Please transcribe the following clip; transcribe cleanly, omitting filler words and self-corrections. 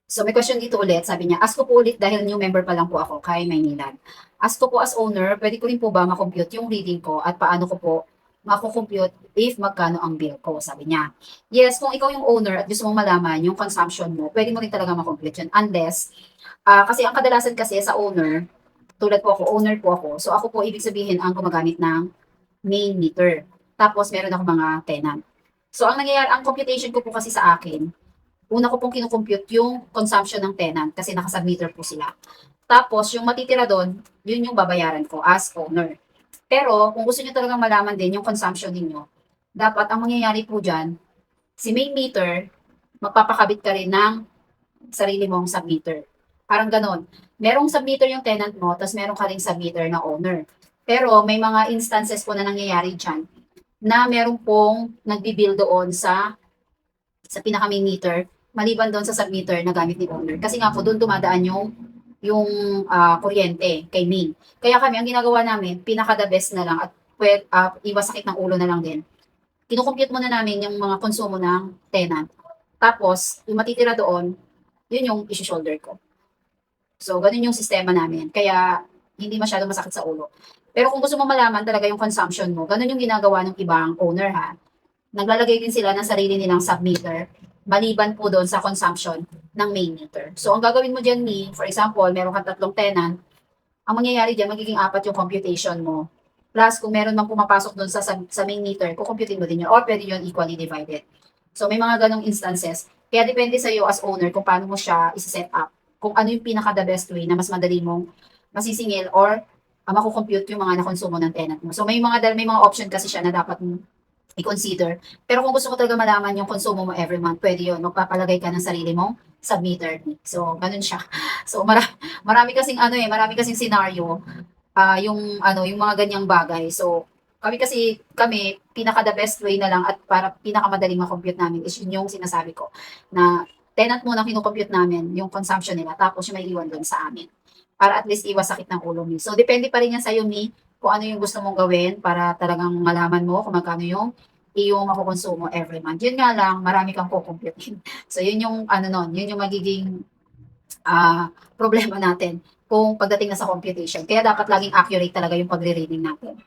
So may question dito ulit, sabi niya, ask ko po ulit dahil new member pa lang po ako kay Maynilad. Ask ko po as owner, pwede ko rin po ba makompute yung reading ko at paano ko po mako-compute if magkano ang bill ko, sabi niya. Yes, kung ikaw yung owner at gusto mong malaman yung consumption mo, pwede mo rin talaga makompute yun. Unless, kasi ang kadalasan kasi sa owner, tulad po ako, owner po ako. So ako po, ibig sabihin, ang gumagamit ng main meter. Tapos meron ako mga tenant. So ang nangyayari, ang computation ko po kasi sa akin, una ko pong kino-compute yung consumption ng tenant kasi naka-submeter po sila. Tapos, yung matitira doon, yun yung babayaran ko as owner. Pero, kung gusto nyo talagang malaman din yung consumption ninyo, dapat ang mangyayari po dyan, si main meter, magpapakabit ka rin ng sarili mong submeter. Parang ganon. Merong submeter yung tenant mo, tapos meron ka ring submeter na owner. Pero, may mga instances po na nangyayari dyan, na meron pong nagbibill doon sa pinaka main meter, maliban doon sa submeter na gamit ni owner. Kasi nga po, doon dumadaan yung kuryente kay main. Kaya kami, ang ginagawa namin, pinaka the best na lang at iwas sakit ng ulo na lang din. Kinukompute muna namin yung mga konsumo ng tenant. Tapos, yung matitira doon, yun yung isi-shoulder ko. So, ganun yung sistema namin. Kaya, hindi masyado masakit sa ulo. Pero kung gusto mo malaman talaga yung consumption mo, ganun yung ginagawa ng ibang owner ha. Naglalagay din sila ng sarili nilang submeter maliban po doon sa consumption ng main meter. So, ang gagawin mo dyan ni, for example, meron kang tatlong tenant, ang mangyayari dyan, magiging apat yung computation mo. Plus, kung meron mang pumapasok doon sa main meter, kukomputin mo din yun, or pwede yun equally divided. So, may mga ganong instances. Kaya depende sa iyo as owner kung paano mo siya isa-set up. Kung ano yung pinaka the best way na mas madali mong masisingil or makukompute yung mga nakonsumo ng tenant mo. So, may mga option kasi siya na dapat i-consider. Pero kung gusto mo talaga malaman yung konsumo mo every month, pwede yun. Magpapalagay ka ng sarili mong submeter. So, ganun siya. So, marami kasing marami kasing scenario, yung mga ganyang bagay. So, kami, pinaka the best way na lang at para pinakamadaling ma-compute namin is yun yung sinasabi ko na tenant muna kino-compute namin yung consumption nila tapos yung may iwan doon sa amin. Para at least iwas sakit ng ulo mi. So, depende pa rin yan sa'yo, mi, kung ano yung gusto mong gawin para talagang malaman mo kung magkano yung iyong makukonsumo every month. Yun nga lang, marami kang kukumputin. So, yun yung, yun yung magiging problema natin kung pagdating na sa computation. Kaya dapat laging accurate talaga yung pagre-reading natin.